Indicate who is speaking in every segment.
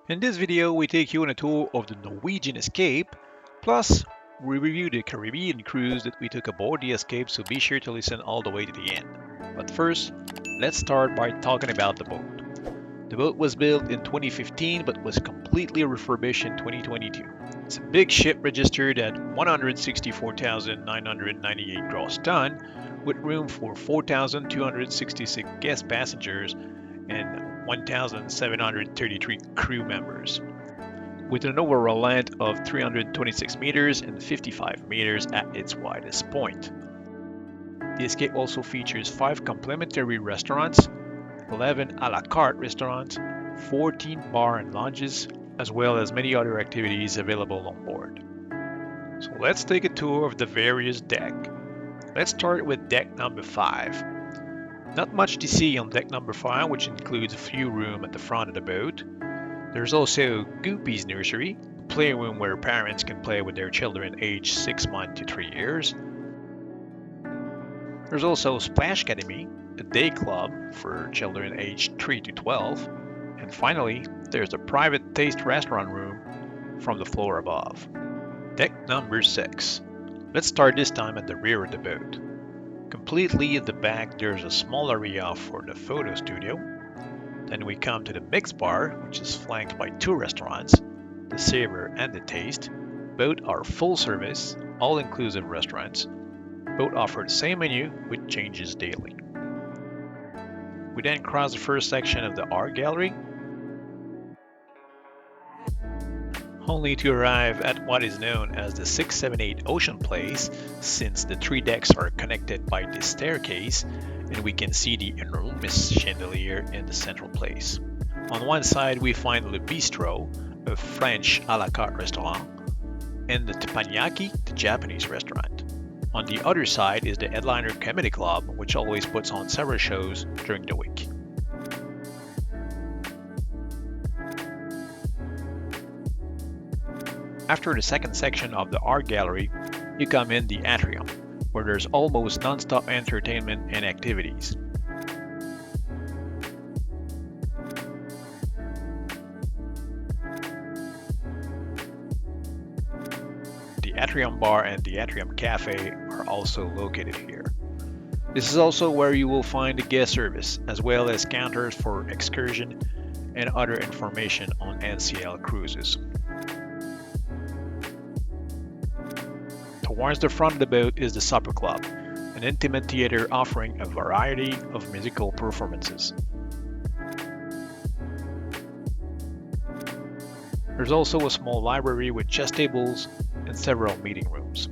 Speaker 1: In this video, we take you on a tour of the Norwegian Escape, plus we review the Caribbean cruise that we took aboard the Escape, so be sure to listen all the way to the end. But first, let's start by talking about the boat. The boat was built in 2015 but was completely refurbished in 2022. It's a big ship registered at 164,998 gross ton, with room for 4,266 guest passengers and 1,733 crew members, with an overall length of 326 meters and 55 meters at its widest point. The Escape also features 5 complimentary restaurants, 11 a la carte restaurants, 14 bar and lounges, as well as many other activities available on board. So let's take a tour of the various decks. Let's start with deck number 5. Not much to see on deck number 5, which includes a few rooms at the front of the boat. There's also Goopy's Nursery, a playroom where parents can play with their children aged 6 months to 3 years. There's also Splash Academy, a day club for children aged 3 to 12. And finally, there's a private taste restaurant room from the floor above. Deck number 6. Let's start this time at the rear of the boat. Completely at the back, there's a small area for the photo studio. Then we come to the mixed bar, which is flanked by 2 restaurants, the Savor and the Taste. Both are full service, all-inclusive restaurants. Both offer the same menu, which changes daily. We then cross the first section of the art gallery, only to arrive at what is known as the 678 Ocean Place, since the 3 decks are connected by this staircase, and we can see the enormous chandelier in the central place. On one side we find Le Bistro, a French a la carte restaurant, and the Teppanyaki, the Japanese restaurant. On the other side is the Headliner Comedy Club, which always puts on several shows during the week. After the second section of the art gallery, you come in the atrium, where there's almost non-stop entertainment and activities. The atrium bar and the atrium cafe are also located here. This is also where you will find the guest service, as well as counters for excursion and other information on NCL cruises. Towards the front of the boat is the Supper Club, an intimate theater offering a variety of musical performances. There's also a small library with chess tables and several meeting rooms.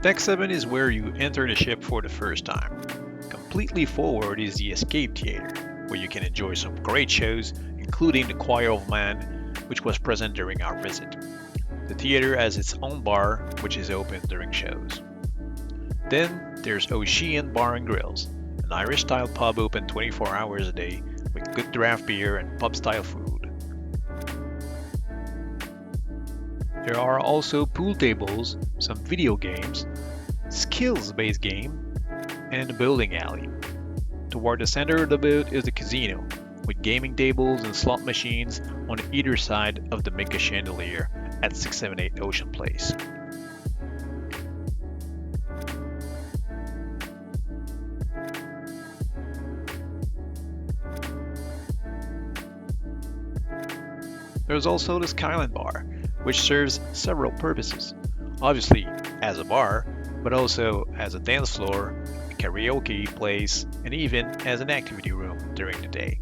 Speaker 1: Deck 7 is where you enter the ship for the first time. Completely forward is the Escape Theater, where you can enjoy some great shows, including the Choir of Man, which was present during our visit. The theater has its own bar, which is open during shows. Then there's Ocean Bar and Grills, an Irish-style pub open 24 hours a day with good draft beer and pub-style food. There are also pool tables, some video games, skills-based game, and a bowling alley. Toward the center of the boat is the casino, with gaming tables and slot machines on either side of the mega chandelier at 678 Ocean Place. There's also the Skyline Bar, which serves several purposes. Obviously as a bar, but also as a dance floor, a karaoke place, and even as an activity room during the day.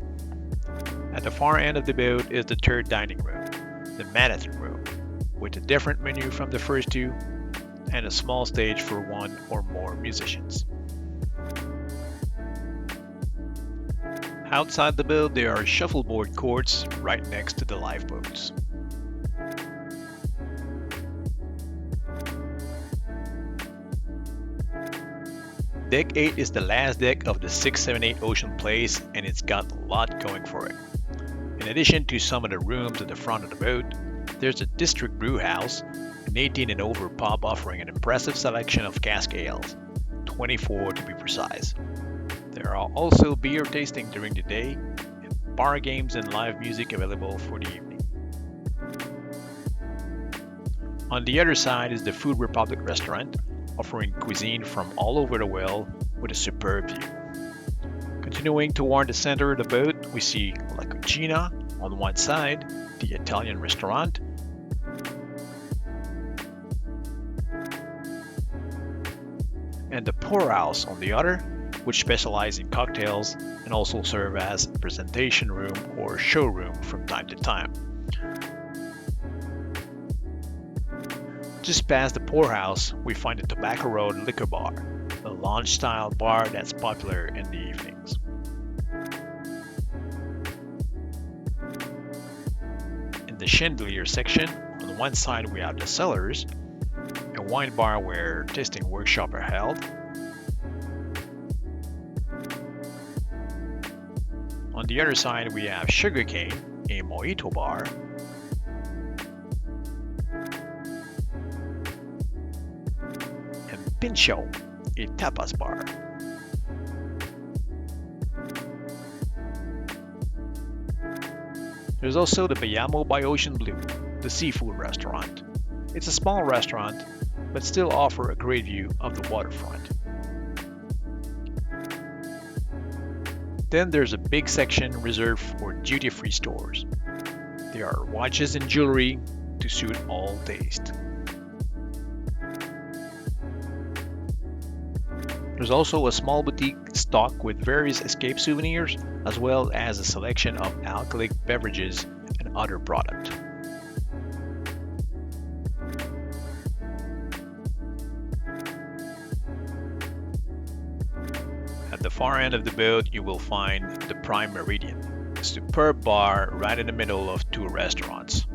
Speaker 1: At the far end of the boat is the third dining room, the Manhattan Room, with a different menu from the first 2 and a small stage for 1 or more musicians. Outside the boat there are shuffleboard courts right next to the lifeboats. Deck 8 is the last deck of the 678 Ocean Place, and it's got a lot going for it. In addition to some of the rooms at the front of the boat, there's a District Brew House, an 18 and over pub offering an impressive selection of cask ales, 24 to be precise. There are also beer tasting during the day, and bar games and live music available for the evening. On the other side is the Food Republic restaurant, offering cuisine from all over the world with a superb view. Continuing toward the center of the boat, we see La Cucina on one side, the Italian restaurant, and the Poorhouse on the other, which specialize in cocktails and also serve as a presentation room or showroom from time to time. Just past the Poorhouse, we find the Tobacco Road Liquor Bar, a lounge-style bar that's popular in the evenings. In the Chandelier section, on one side we have the Cellars, a wine bar where tasting workshops are held. On the other side we have Sugarcane, a mojito bar, and Pincho, a tapas bar. There's also the Bayamo by Ocean Blue, the seafood restaurant. It's a small restaurant, but still offer a great view of the waterfront. Then there's a big section reserved for duty-free stores. There are watches and jewelry to suit all taste. There's also a small boutique stocked with various escape souvenirs, as well as a selection of alcoholic beverages and other products. At the far end of the boat, you will find the Prime Meridian, a superb bar right in the middle of two restaurants.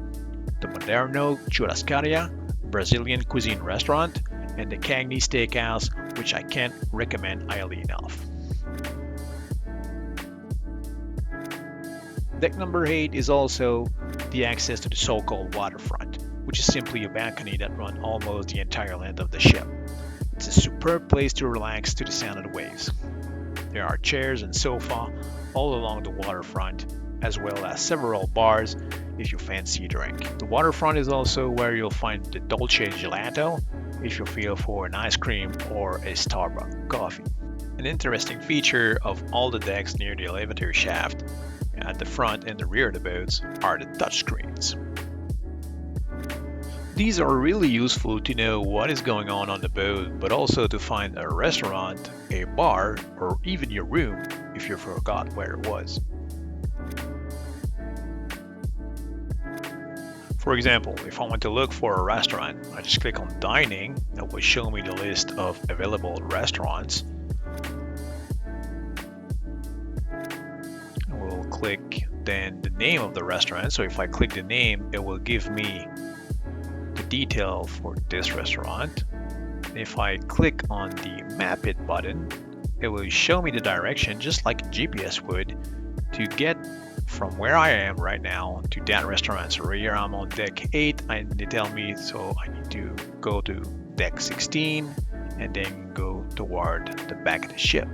Speaker 1: The Moderno Churrascaria, Brazilian cuisine restaurant, and the Cagney Steakhouse, which I can't recommend highly enough. Deck number 8 is also the access to the so-called waterfront, which is simply a balcony that runs almost the entire length of the ship. It's a superb place to relax to the sound of the waves. There are chairs and sofa all along the waterfront, as well as several bars if you fancy a drink. The waterfront is also where you'll find the Dolce Gelato if you feel for an ice cream or a Starbucks coffee. An interesting feature of all the decks near the elevator shaft at the front and the rear of the boats are the touchscreens. These are really useful to know what is going on the boat, but also to find a restaurant, a bar, or even your room if you forgot where it was. For example, if I want to look for a restaurant, I just click on dining. It will show me the list of available restaurants. I will click then the name of the restaurant. So if I click the name, it will give me the detail for this restaurant. If I click on the Map It button, it will show me the direction just like a GPS would to get from where I am right now to that restaurant. So here I'm on deck 8 and they tell me so I need to go to deck 16 and then go toward the back of the ship.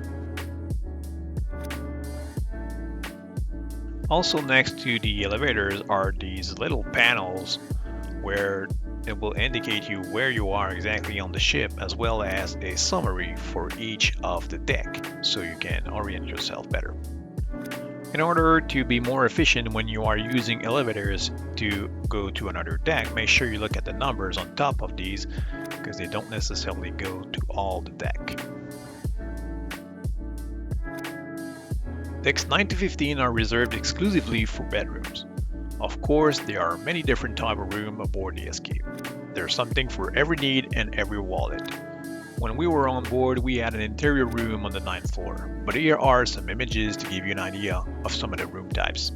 Speaker 1: Also next to the elevators are these little panels where it will indicate you where you are exactly on the ship, as well as a summary for each of the deck so you can orient yourself better. In order to be more efficient when you are using elevators to go to another deck, make sure you look at the numbers on top of these because they don't necessarily go to all the deck. Decks 9 to 15 are reserved exclusively for bedrooms. Of course, there are many different types of rooms aboard the Escape. There's something for every need and every wallet. When we were on board, we had an interior room on the 9th floor, but here are some images to give you an idea of some of the room types.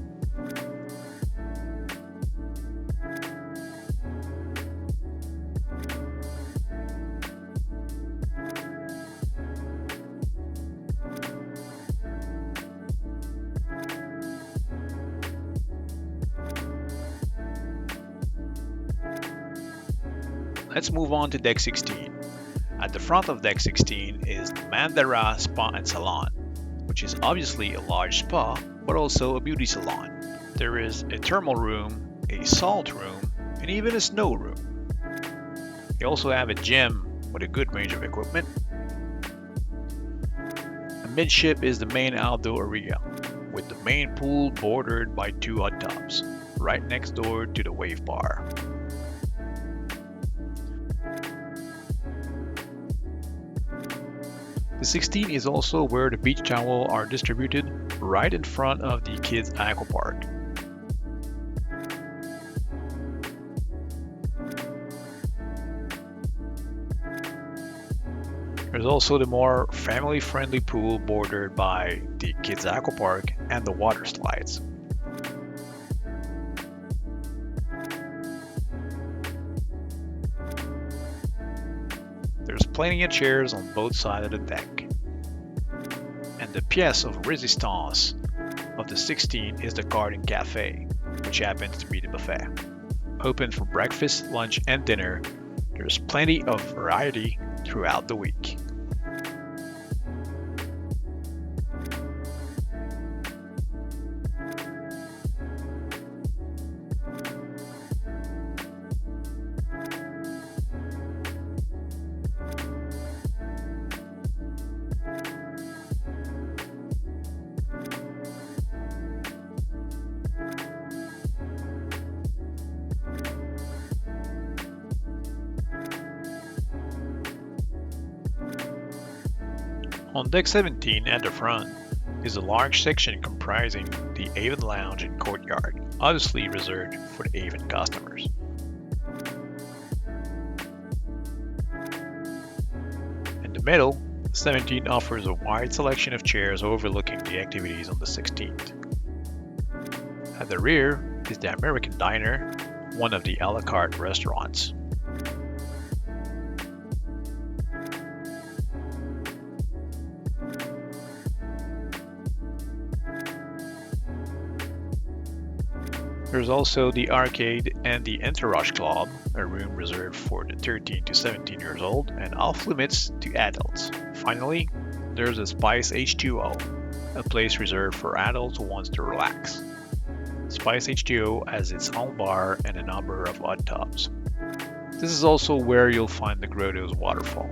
Speaker 1: Let's move on to deck 16. At At the front of deck 16 is the Mandara Spa and Salon, which is obviously a large spa, but also a beauty salon. There is a thermal room, a salt room, and even a snow room. They also have a gym with a good range of equipment. Midship is the main outdoor area, with the main pool bordered by 2 hot tubs, right next door to the wave bar. The 16 is also where the beach towels are distributed, right in front of the kids' aqua park. There's also the more family-friendly pool bordered by the kids' aqua park and the water slides. There's plenty of chairs on both sides of the deck. And the pièce of résistance of the 16 is the garden cafe, which happens to be the buffet. Open for breakfast, lunch, and dinner, there's plenty of variety throughout the week. On deck 17 at the front is a large section comprising the Avon Lounge and Courtyard, obviously reserved for the Avon customers. In the middle, 17 offers a wide selection of chairs overlooking the activities on the 16th. At the rear is the American Diner, one of the a la carte restaurants. There's also the arcade and the Entourage Club, a room reserved for the 13 to 17 years old and off limits to adults. Finally, there's a Spice H2O, a place reserved for adults who wants to relax. Spice H2O has its own bar and a number of hot tubs. This is also where you'll find the Grotto's waterfall.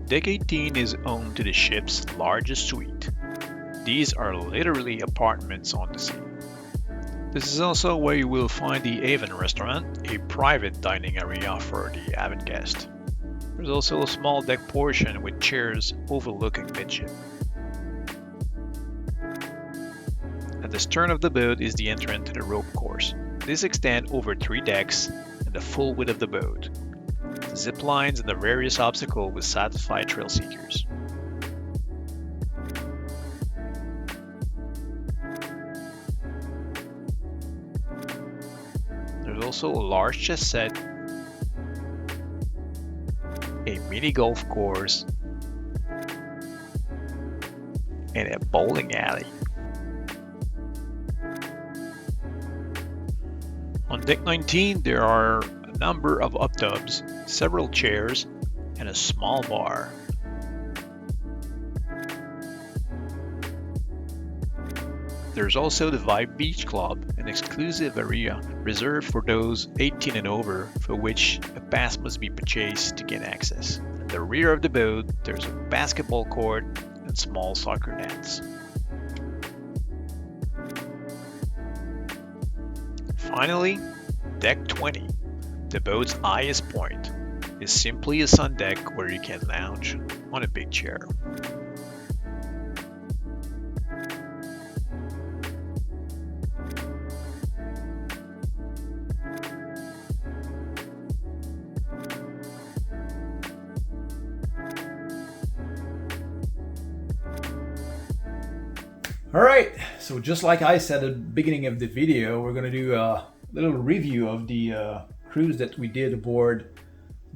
Speaker 1: Deck 18 is home to the ship's largest suite. These are literally apartments on the sea. This is also where you will find the Avon restaurant, a private dining area for the Avon guest. There's also a small deck portion with chairs overlooking midship. At the stern of the boat is the entrance to the rope course. This extends over 3 decks and the full width of the boat. The zip lines and the various obstacles will satisfy trail seekers. There's also a large chess set, a mini golf course, and a bowling alley. On deck 19 there are a number of hot tubs, several chairs, and a small bar. There's also the Vibe Beach Club, an exclusive area reserved for those 18 and over, for which a pass must be purchased to gain access. At the rear of the boat, there's a basketball court and small soccer nets. Finally, deck 20, the boat's highest point, is simply a sun deck where you can lounge on a big chair.
Speaker 2: Alright, so just like I said at the beginning of the video, we're going to do a little review of the cruise that we did aboard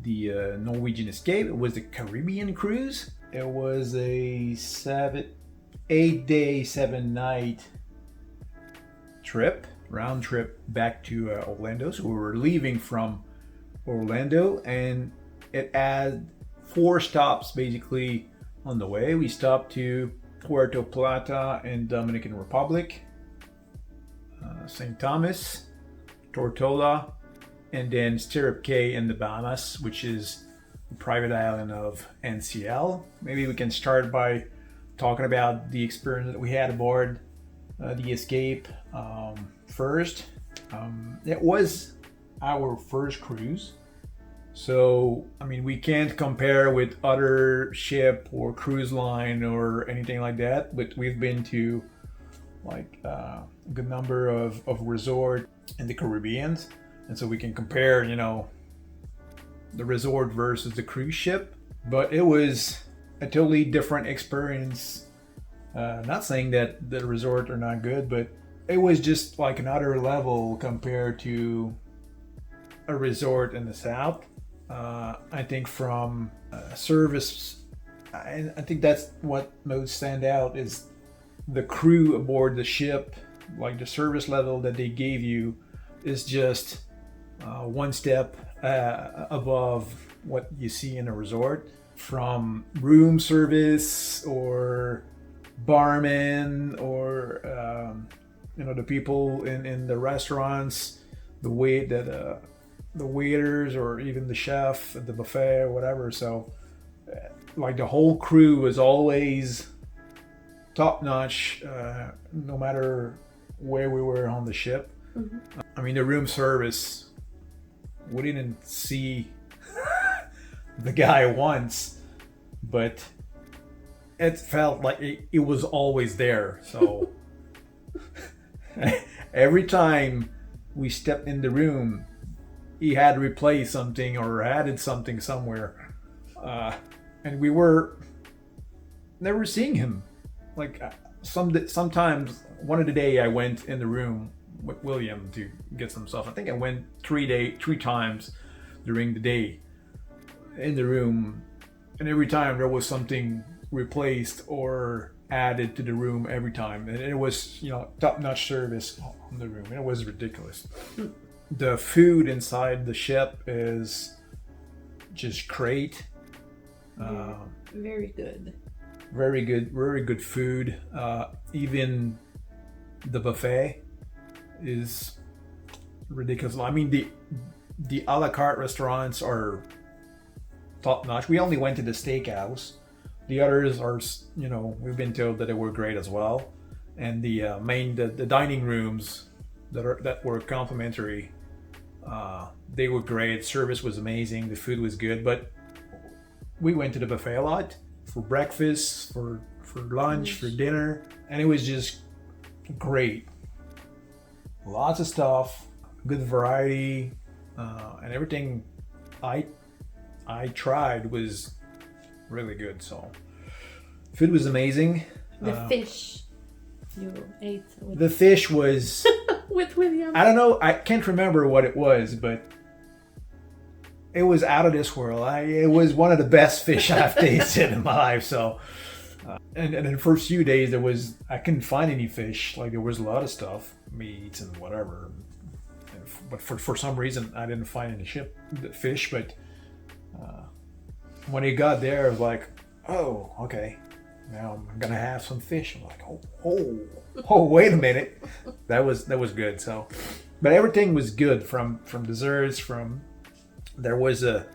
Speaker 2: the Norwegian Escape. It was the Caribbean cruise. It was a 8-day, 7-night trip, round trip back to Orlando. So we were leaving from Orlando, and it had 4 stops basically on the way. We stopped to Puerto Plata in Dominican Republic, St. Thomas, Tortola, and then Stirrup Cay in the Bahamas, which is the private island of NCL. Maybe we can start by talking about the experience that we had aboard the Escape first. It was our first cruise. So, I mean, we can't compare with other ship or cruise line or anything like that, but we've been to like a good number of resort in the Caribbean. And so we can compare, you know, the resort versus the cruise ship. But it was a totally different experience. Not saying that the resort are not good, but it was just like another level compared to a resort in the South. I think from service, I think that's what most stand out is the crew aboard the ship. Like the service level that they gave you is just one step above what you see in a resort. From room service or barman or you know, the people in the restaurants, the way that the waiters or even the chef at the buffet or whatever. So like the whole crew was always top notch, no matter where we were on the ship. Mm-hmm. I mean, the room service, we didn't see the guy once, but it felt like it was always there. So every time we stepped in the room, he had replaced something or added something somewhere, and we were never seeing him. Like sometimes one of the day I went in the room with William to get some stuff. I think I went 3 times during the day in the room, and every time there was something replaced or added to the room every time, and it was, you know, top-notch service on the room. It was ridiculous. The food inside the ship is just great.
Speaker 3: Very good.
Speaker 2: Very good food. Even the buffet is ridiculous. I mean, the a la carte restaurants are top notch. We only went to the steakhouse. The others are, you know, we've been told that they were great as well. And the the dining rooms that were complimentary, they were great. Service was amazing. The food was good. But we went to the buffet a lot for breakfast, for lunch, for dinner, and it was just great. Lots of stuff, good variety, and everything I tried was really good. So food was amazing.
Speaker 3: The fish you ate with
Speaker 2: the fish was
Speaker 3: with William.
Speaker 2: I don't know, I can't remember what it was, but it was out of this world. It was one of the best fish I've tasted in my life. So and in the first few days I couldn't find any fish. Like there was a lot of stuff, meats and whatever, but for some reason I didn't find any fish. But when he got there, I was like, oh, okay, now I'm gonna have some fish. I'm like, oh, wait a minute, that was good. So, but everything was good from desserts. There was a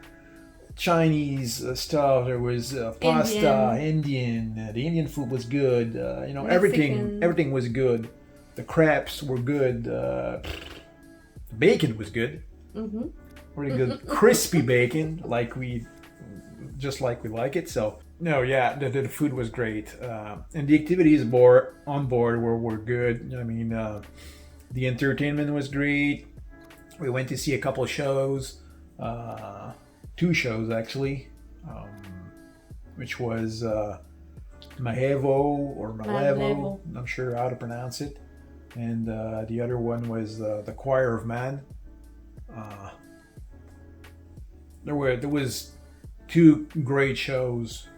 Speaker 2: Chinese stuff. There was pasta, Indian. The Indian food was good. You know,
Speaker 3: Mexican.
Speaker 2: everything was good. The crepes were good. The bacon was good. Mm-hmm. Really good, crispy bacon, like we like it. So no, yeah, the food was great, and the activities on board were good. I mean, the entertainment was great. We went to see a couple of shows. 2 shows actually, which was Mahevo or Malevo, I'm not sure how to pronounce it, and the other one was the Choir of Man. There was 2 great shows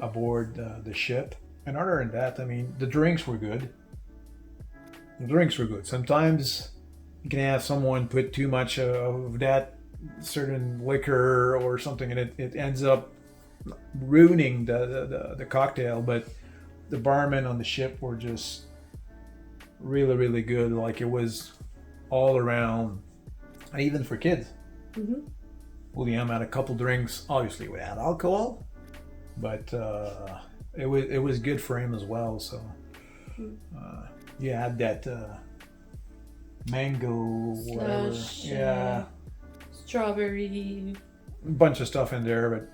Speaker 2: aboard the ship, and other than that, I mean, the drinks were good. The drinks were good. Sometimes you can have someone put too much of that certain liquor or something, and it ends up ruining the cocktail. But the barmen on the ship were just really, really good. Like it was all around, and even for kids.
Speaker 3: Mm-hmm.
Speaker 2: William had a couple drinks, obviously without alcohol, but it was good for him as well. So you had that mango, whatever,
Speaker 3: Slush,
Speaker 2: yeah,
Speaker 3: strawberry.
Speaker 2: bunch of stuff in there.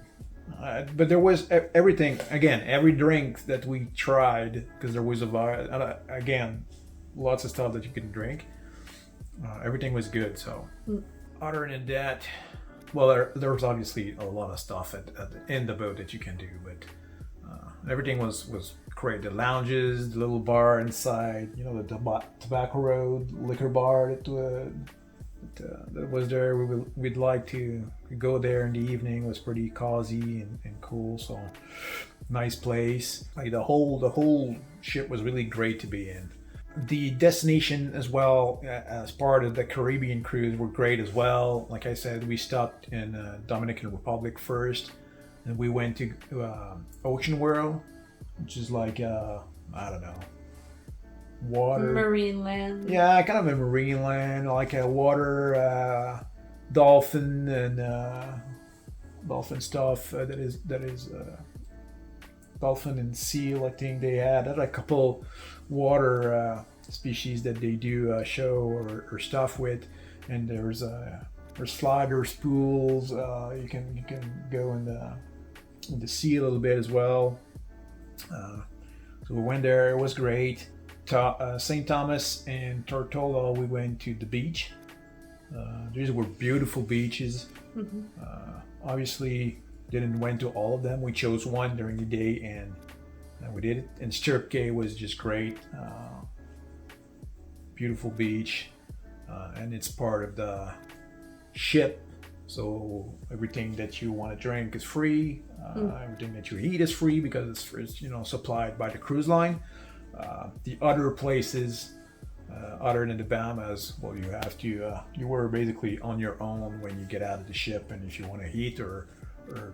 Speaker 2: But there was everything. Again, every drink that we tried, because there was again, lots of stuff that you can drink. Everything was good. So other than that, well, there was obviously a lot of stuff in the boat that you can do, but everything was great. The lounges, the little bar inside, you know, the Tobacco Road liquor bar that was there. We'd like to go there in the evening. It was pretty cozy and cool. So nice place. Like the whole ship was really great to be in. The destination as well, as part of the Caribbean cruise, were great as well. Like I said, we stopped in Dominican Republic first, and we went to Ocean World, which is like I don't know, water,
Speaker 3: Marine land.
Speaker 2: yeah, kind of a marine land, like a water, dolphin and dolphin stuff. That is dolphin and seal. I think they had a couple water species that they do show or stuff with, and there's sliders, pools. You can go in the sea a little bit as well. So we went there. It was great. St. Thomas and Tortola, we went to the beach. These were beautiful beaches.
Speaker 3: Mm-hmm.
Speaker 2: Obviously, didn't went to all of them. We chose one during the day, and we did it. And Stirrup Cay was just great. Beautiful beach, and it's part of the ship. So everything that you want to drink is free. Everything that you eat is free because it's supplied by the cruise line. The other places, other than the Bahamas, well, you were basically on your own when you get out of the ship, and if you want to eat or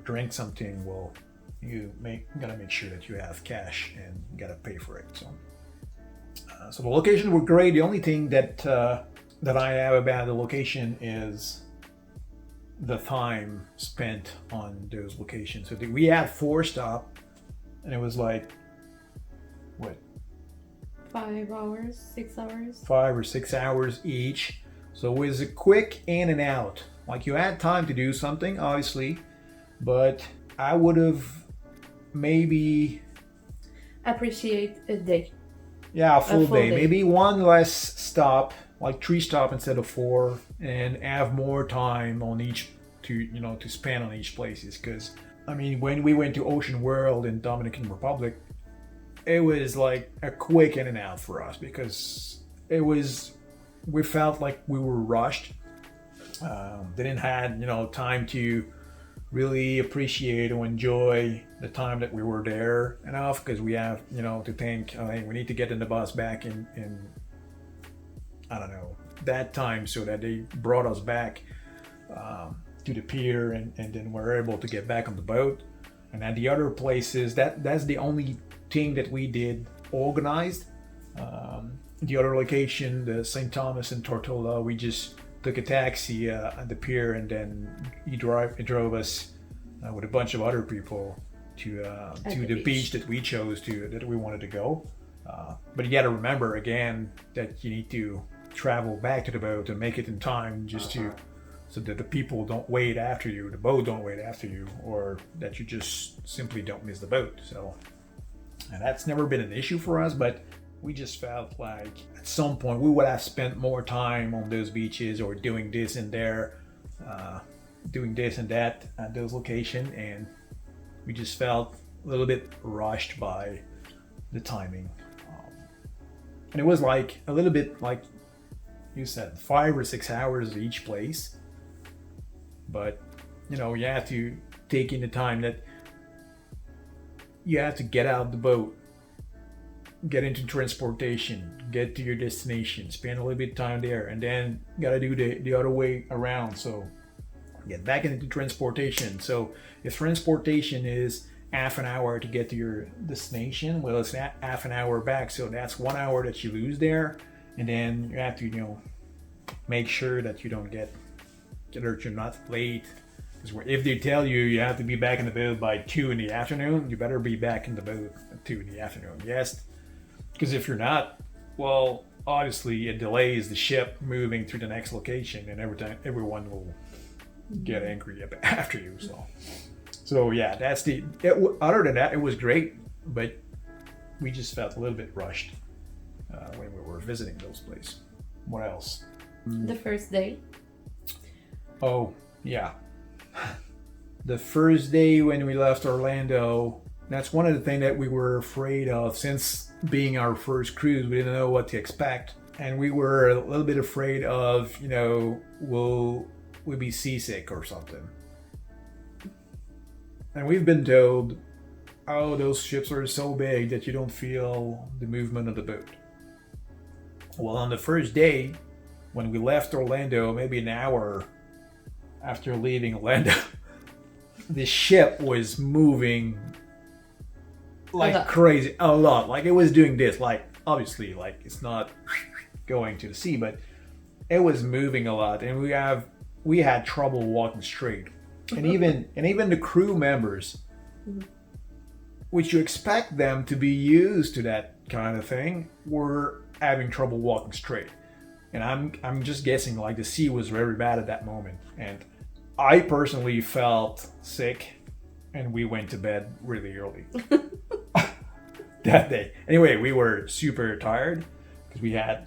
Speaker 2: drink something, well, you gotta make sure that you have cash and you gotta pay for it. So the locations were great. The only thing that I have about the location is the time spent on those locations. So we had 4 stops, and it was like what,
Speaker 3: 5 hours, 6 hours.
Speaker 2: 5 or 6 hours each. So it was a quick in and out. Like you had time to do something, obviously, but I would have maybe
Speaker 3: Appreciate a day.
Speaker 2: a full day.
Speaker 3: day.
Speaker 2: Maybe one less stop, like 3 stops instead of 4, and have more time on each to spend on each places. Because I mean, when we went to Ocean World in Dominican Republic, it was like a quick in and out for us because we felt like we were rushed. Didn't had time to really appreciate or enjoy the time that we were there enough, because we have to think, hey, we need to get in the bus back in I don't know, that time, so that they brought us back to the pier, and then we're able to get back on the boat. And at the other places, that's the only thing that we did organized. The other location, the St. Thomas and Tortola, we just took a taxi at the pier, and then he drove us with a bunch of other people to the beach that we chose that we wanted to go. But you got to remember again that you need to travel back to the boat and make it in time, just so that the people don't wait after you, the boat don't wait after you, or that you just simply don't miss the boat. So, and that's never been an issue for us, but we just felt like at some point we would have spent more time on those beaches, or doing this and there, doing this and that at those locations, and we just felt a little bit rushed by the timing. And it was like a little bit like you said, 5 or 6 hours each place. But you have to take in the time that you have to get out of the boat get into transportation, get to your destination, spend a little bit of time there, and then gotta do the other way around. So get back into transportation. So if transportation is half an hour to get to your destination, well, it's half an hour back. So that's 1 hour that you lose there, and then you have to, make sure that you don't get hurt, you're not late. Because if they tell you you have to be back in the boat by 2 in the afternoon, you better be back in the boat at 2 in the afternoon. Yes, because if you're not, well, obviously it delays the ship moving to the next location, and everyone will get angry after you. So yeah, other than that, it was great, but we just felt a little bit rushed when we were visiting those places. What else?
Speaker 3: The first day.
Speaker 2: Oh, yeah. The first day when we left Orlando, that's one of the things that we were afraid of. Since being our first cruise, we didn't know what to expect. And we were a little bit afraid of, we'll be seasick or something. And we've been told, oh, those ships are so big that you don't feel the movement of the boat. Well, on the first day, when we left Orlando, maybe an hour after leaving Orlando, the ship was moving like crazy, a lot. Like it was doing this, like obviously, like it's not going to the sea, but it was moving a lot, and we had trouble walking straight, and even the crew members, which you expect them to be used to that kind of thing, were having trouble walking straight. And I'm just guessing, like the sea was very bad at that moment, and I personally felt sick, and we went to bed really early that day. Anyway, we were super tired because we had,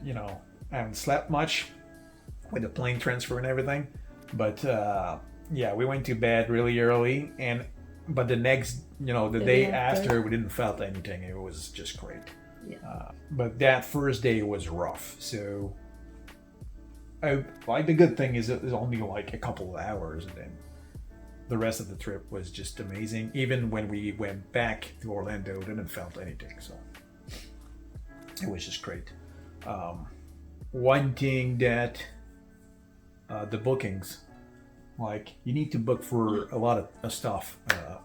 Speaker 2: haven't slept much with the plane transfer and everything. But yeah, we went to bed really early, but the next, the day after, we didn't felt anything. It was just great. Yeah. But that first day was rough. So, the good thing is it was only like a couple of hours, and then the rest of the trip was just amazing. Even when we went back to Orlando, didn't felt anything. So it was just great. One thing that the bookings, like you need to book for a lot of stuff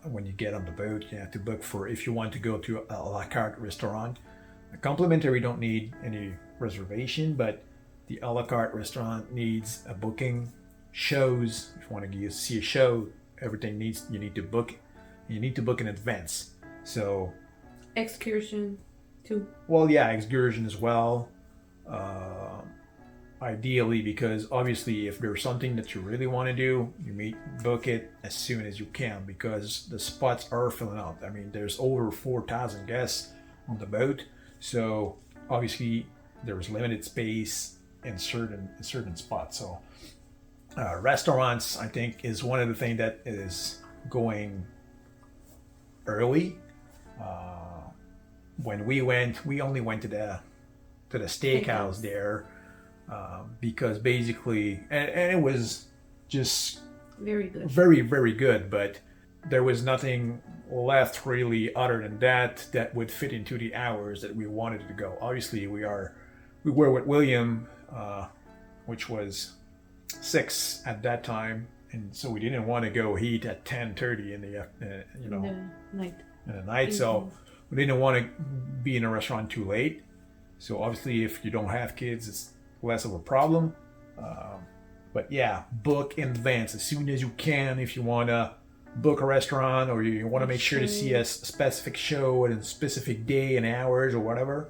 Speaker 2: when you get on the boat. You have to book for if you want to go to a la carte restaurant. A complimentary don't need any reservation, but the a la carte restaurant needs a booking. Shows, if you want to see a show, you need to book. You need to book in advance. So
Speaker 3: excursion too.
Speaker 2: Well, yeah, excursion as well. Ideally, because obviously if there's something that you really want to do, you may book it as soon as you can, because the spots are filling up. I mean, there's over 4,000 guests on the boat, so obviously there's limited space in certain spots. So restaurants, I think, is one of the things that is going early. When we went, we only went to the steakhouse there. Because basically, and it was just
Speaker 3: very good,
Speaker 2: very, very good, but there was nothing left really other than that would fit into the hours that we wanted to go. Obviously, we were with William, which was 6 at that time, and so we didn't want to go eat at 10:30 in the night. So we didn't want to be in a restaurant too late. So obviously, if you don't have kids, it's less of a problem. But yeah, book in advance as soon as you can. If you want to book a restaurant, or you want to make sure to see a specific show at a specific day and hours or whatever,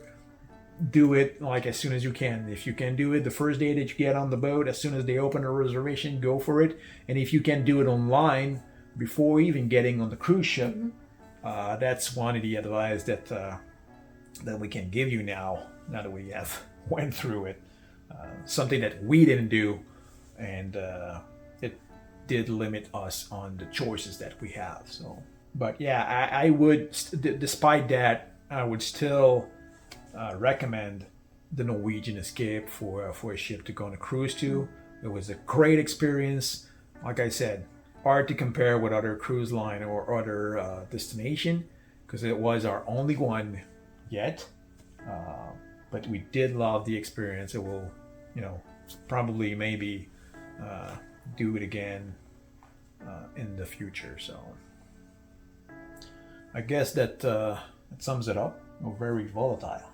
Speaker 2: do it like as soon as you can. If you can do it the first day that you get on the boat, as soon as they open a reservation, go for it. And if you can do it online before even getting on the cruise ship, that's one of the advice that we can give you now that we have went through it. Something that we didn't do, and it did limit us on the choices that we have. So, but yeah, I would, despite that, I would still recommend the Norwegian Escape for a ship to go on a cruise to. It was a great experience. Like I said, hard to compare with other cruise line or other destination, because it was our only one yet. But we did love the experience, and we'll, probably maybe do it again in the future. So I guess that sums it up. We're very volatile.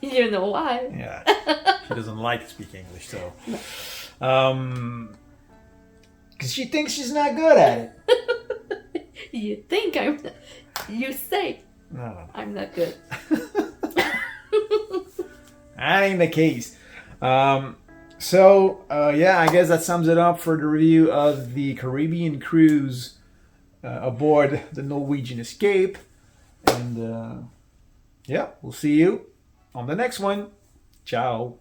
Speaker 3: You know why?
Speaker 2: Yeah, she doesn't like to speak English, so because she thinks she's not good at it.
Speaker 3: You think I'm... You say
Speaker 2: No.
Speaker 3: I'm not good.
Speaker 2: That ain't the case. Yeah, I guess that sums it up for the review of the Caribbean cruise aboard the Norwegian Escape. And yeah, we'll see you on the next one. Ciao.